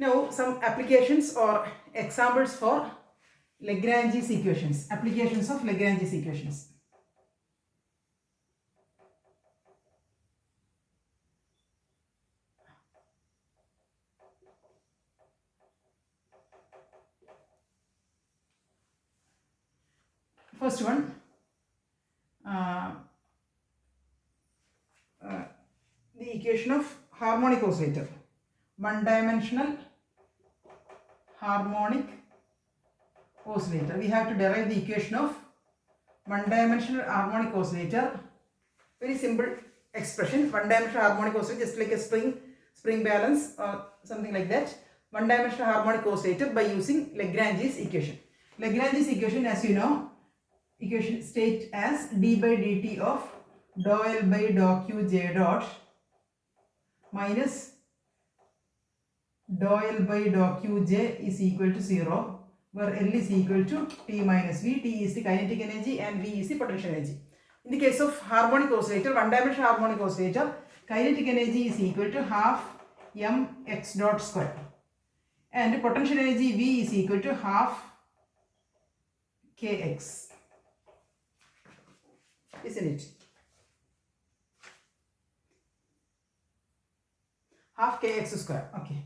Now some applications or examples for Lagrange's equations. Applications of Lagrange's equations. First one, the equation of harmonic oscillator. One-dimensional harmonic oscillator. We have to derive the equation of one-dimensional harmonic oscillator. Very simple expression. One-dimensional harmonic oscillator, just like a spring balance or something like that. One-dimensional harmonic oscillator by using Lagrange's equation. Lagrange's equation, as you know, equation state as d by dt of dou L by dou Q j dot minus dou L by dou Q j is equal to 0, where L is equal to T minus V. T is the kinetic energy and V is the potential energy. In the case of harmonic oscillator, one-dimensional harmonic oscillator, kinetic energy is equal to half mx dot square and potential energy V is equal to half kx. Isn't it? Half kx square. Okay.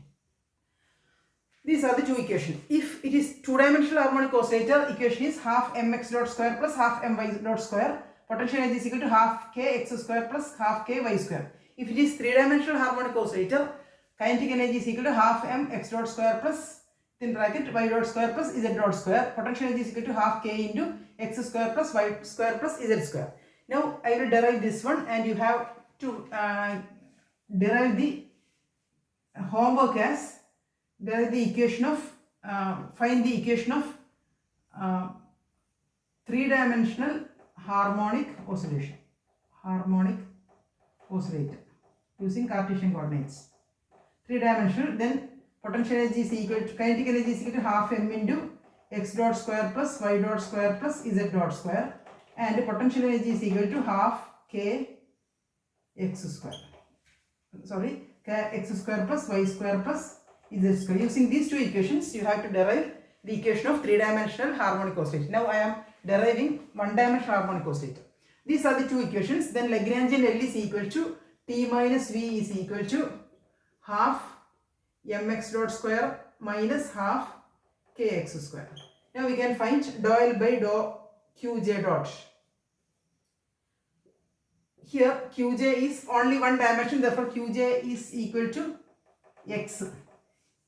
These are the two equations. If it is two-dimensional harmonic oscillator, equation is half mx dot square plus half my dot square. Potential energy is equal to half kx square plus half ky square. If it is three-dimensional harmonic oscillator, kinetic energy is equal to half mx dot square plus within bracket y dot square plus z dot square. Potential energy is equal to half k into x square plus y square plus z square. Now I will derive this one, and you have to derive the homework as derive the equation of find the equation of three-dimensional harmonic oscillator using Cartesian coordinates. Three-dimensional, then potential energy is equal to kinetic energy is equal to half m into x dot square plus y dot square plus z dot square, and potential energy is equal to half k x square. Sorry, k x square plus y square plus z square. Using these two equations, you have to derive the equation of three-dimensional harmonic oscillator. Now I am deriving one-dimensional harmonic oscillator. These are the two equations. Then Lagrangian L is equal to T minus V is equal to half mx dot square minus half kx square. Now we can find dou L by dou Qj dot. Here Qj is only one dimension, therefore Qj is equal to x.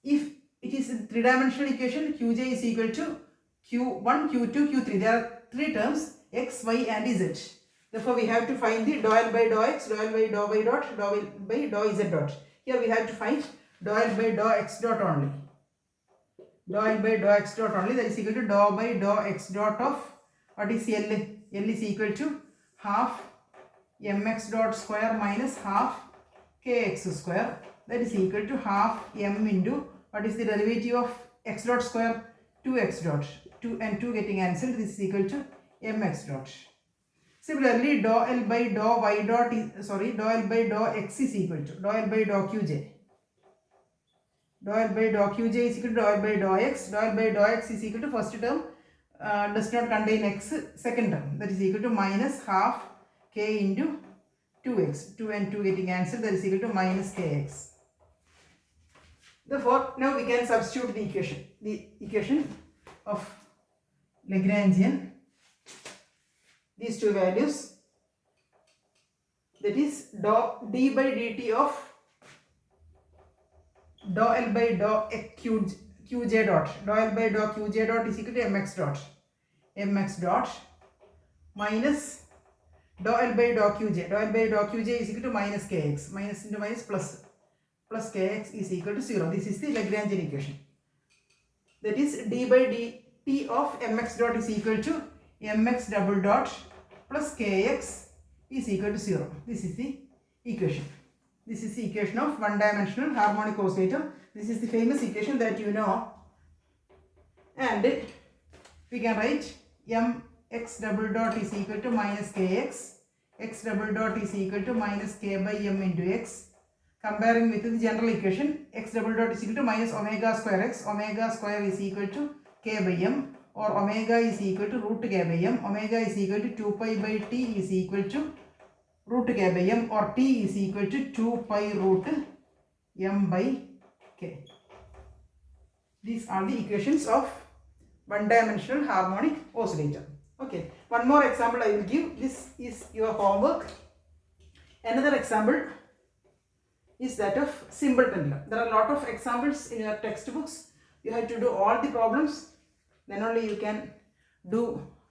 If it is a three-dimensional equation, Qj is equal to Q1, Q2, Q3. There are three terms, x, y and z. Therefore we have to find the dou L by dou x, dou L by dou y dot, dou L by dou z dot. Here we have to find dou L by dou x dot only. Dou L by dou x dot only, that is equal to dou by dou x dot of what is L? L is equal to half mx dot square minus half kx square, that is equal to half m into what is the derivative of x dot square? 2x dot. 2 and 2 getting cancelled, this is equal to mx dot. Similarly, dou L by dou y dot is, dou L by dou x is equal to dou L by dou qj. Dou L by dou qj is equal to dou L by dou x. Dou L by dou x is equal to first term does not contain x, second term, that is equal to minus half k into 2x. 2 and 2 getting cancelled, that is equal to minus kx. Therefore, now we can substitute the equation of Lagrangian, these two values, that is dou d by dt of dou L by dou qj dot. Dou L by dou qj dot is equal to mx dot minus dou L by dou qj. Dou L by dou qj is equal to minus kx. Minus into minus plus kx is equal to 0. This is the Lagrangian equation. That is d by dt of mx dot is equal to mx double dot plus kx is equal to 0. This is the equation. This is the equation of one-dimensional harmonic oscillator. This is the famous equation that you know. And we can write mx double dot is equal to minus kx. X double dot is equal to minus k by m into x. comparing with the general equation, x double dot is equal to minus omega square x, omega square is equal to k by m, or omega is equal to root k by m, omega is equal to 2 pi by t is equal to root k by m, or t is equal to 2 pi root m by k. These are the equations of one-dimensional harmonic oscillator. Okay, one more example I will give. This is your homework. Another example is that of simple pendulum. There are a lot of examples in your textbooks. You have to do all the problems. Then only you can do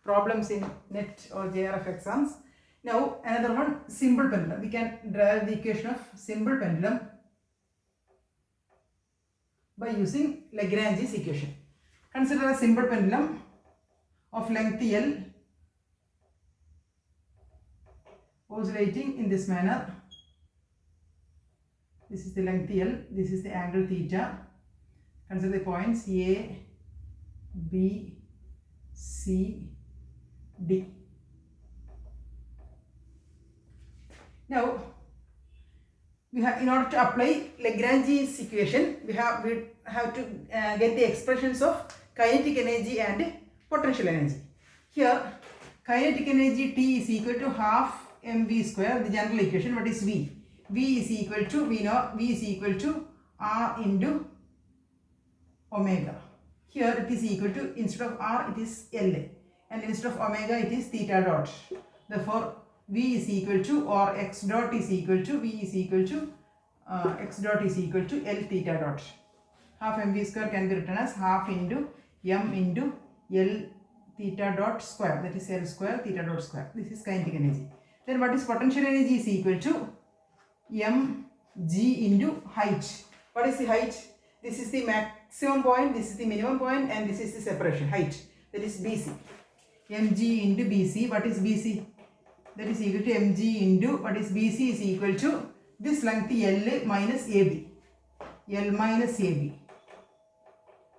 problems in NET or JRF exams. Now another one, simple pendulum. We can derive the equation of simple pendulum by using Lagrange's equation. Consider a simple pendulum of length L oscillating in this manner. This is the length L, this is the angle theta. Consider the points A, B, C, D. Now, we have, in order to apply Lagrange's equation, we have to get the expressions of kinetic energy and potential energy. Here, kinetic energy T is equal to half mv square, the general equation. What is V? V is equal to, we know V is equal to R into omega. Here it is equal to, instead of R it is LA, and instead of omega it is theta dot. Therefore V is equal to, or x dot is equal to, V is equal to x dot is equal to L theta dot. Half mv square can be written as half into m into L theta dot square, that is L square theta dot square. This is kinetic energy. Then what is potential energy is equal to mg into height. What is the height? This is the maximum point, this is the minimum point, and this is the separation height, that is BC. Mg into BC. What is BC? That is equal to mg into, what is BC is equal to this length L minus AB. L minus AB.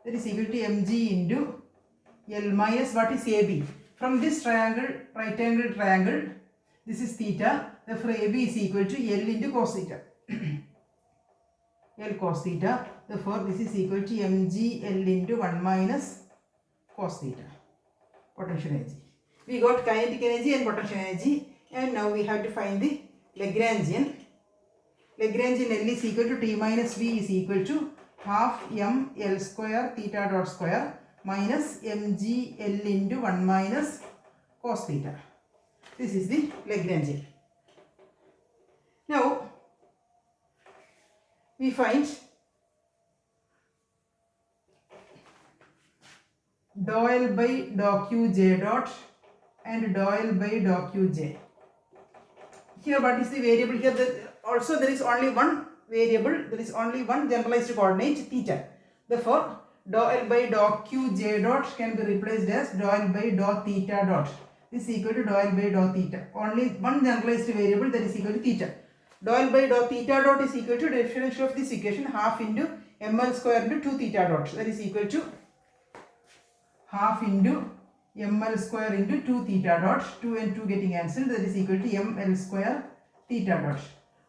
That is equal to mg into L minus, what is AB? From this triangle, right angle triangle, this is theta. Therefore AB is equal to L into cos theta. L cos theta. Therefore this is equal to mg L into 1 minus cos theta. Potential energy. We got kinetic energy and potential energy, and now we have to find the Lagrangian. Lagrangian L is equal to T minus V is equal to half m L square theta dot square minus mg L into 1 minus cos theta. This is the Lagrangian. Now we find dou L by dou Q J dot and dou L by dou Q J. Here what is the variable? Here also there is only one variable, there is only one generalized coordinate theta. Therefore dou L by dou Q J dot can be replaced as dou L by dou theta dot. This is equal to dou L by dou theta. Only one generalized variable, that is equal to theta. Dou L by dou theta dot is equal to differential of this equation half into ml square into 2 theta dot. That is equal to half into ml square into 2 theta dot. 2 and 2 getting cancelled. That is equal to ml square theta dot.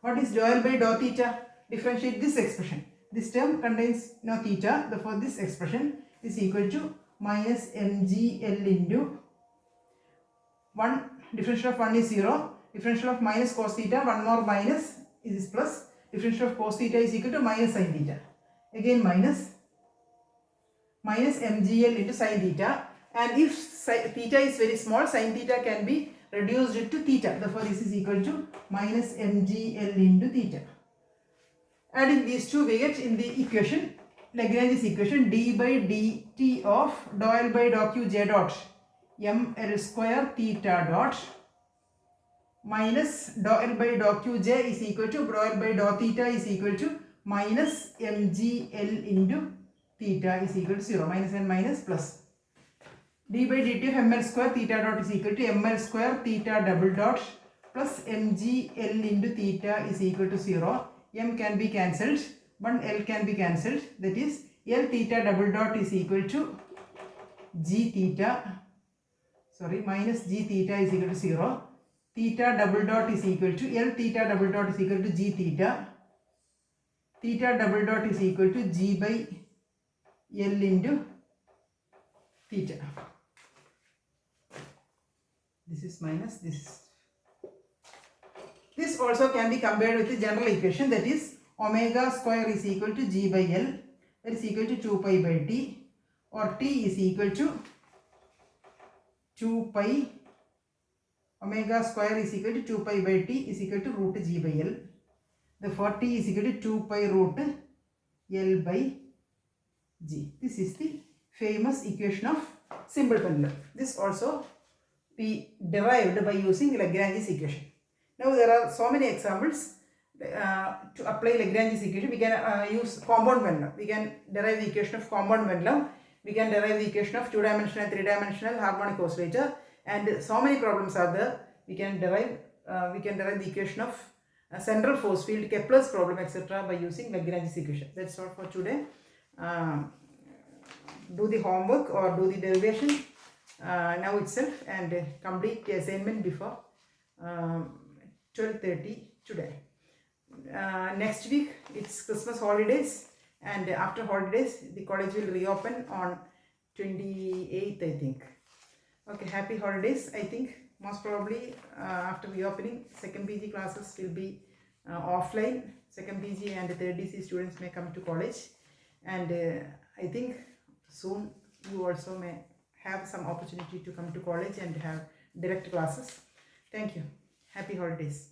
What is dou L by dou theta? Differentiate this expression. This term contains no theta. Therefore this expression is equal to minus mg L into 1. Differential of 1 is 0. Differential of minus cos theta, 1 more minus is plus. Differential of cos theta is equal to minus sin theta. Again minus mgl into sin theta. And if theta is very small, sin theta can be reduced to theta. Therefore this is equal to minus mgl into theta. Adding these two, we get in the equation, Lagrange's equation, d by dt of dou L by dou Q J dot ml square theta dot minus dou L by dou Q J is equal to dou L by dou theta is equal to minus mgl into theta is equal to 0. Minus and minus plus. D by dt of ml square theta dot is equal to ml square theta double dot plus mgl into theta is equal to 0. M can be cancelled. 1 L can be cancelled. That is L theta double dot is equal to g theta. Sorry, minus g theta is equal to 0. Theta double dot is equal to L theta double dot is equal to g theta theta double dot is equal to G by L into theta. This is minus this. This also can be compared with the general equation, that is omega square is equal to G by L, that is equal to 2 pi by T, or T is equal to 2 pi, omega square is equal to 2 pi by T is equal to root G by L. Therefore, T is equal to 2 pi root L by G. This is the famous equation of simple pendulum. This also we derived by using Lagrange's equation. Now there are so many examples to apply Lagrange's equation. We can use compound pendulum. We can derive the equation of compound pendulum. We can derive the equation of two-dimensional, three-dimensional harmonic oscillator, and so many problems are there. We can derive the equation of central force field, Kepler's problem, etc. by using Lagrange's equation. That's all for today. Do the homework or do the derivation now itself and complete the assignment before 12:30 today. Next week it's Christmas holidays, and after holidays the college will reopen on 28th, I think. Okay, happy holidays. I think most probably after reopening, second PG classes will be offline. Second PG and third DC students may come to college, and I think soon you also may have some opportunity to come to college and have direct classes. Thank you. Happy holidays.